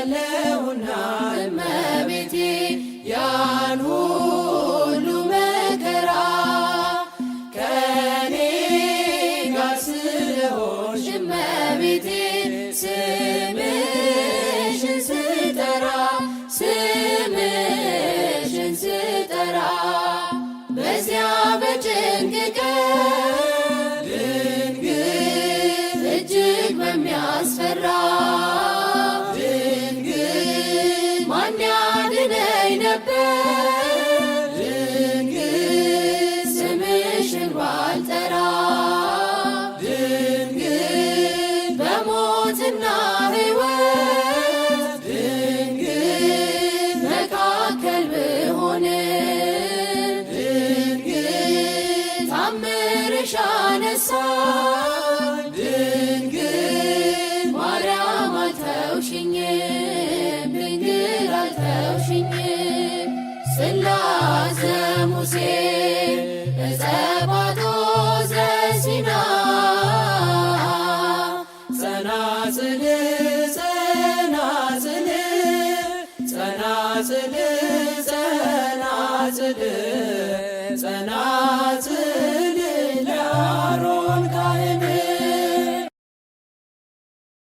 ያለውና እመቤቴ ያን ሁሉ መከራ ከኔ ጋር ስለሆንሽ እመቤቴ ስምሽን ስጠራ ስምሽን ስጠራ በዚያ በጭንቅ ቀን ድንግል እጅግ በሚያስፈራ ድንግል ማን ያድነኝ ነበር ድንግል ስምሽን ባልጠራ ድንግል በሞትና ሕይወት ድንግል መካከል ብሆን ታምርሽ አነሳኝ ድንግል ማርያም አልተውሽኝም ድንግል አልተውሽኝም ጽላተ ሙሴ በጸባኦት ዘሲና ጸናጽል ጸናጽል ጸናጽል ጸናጽል ጸናጽል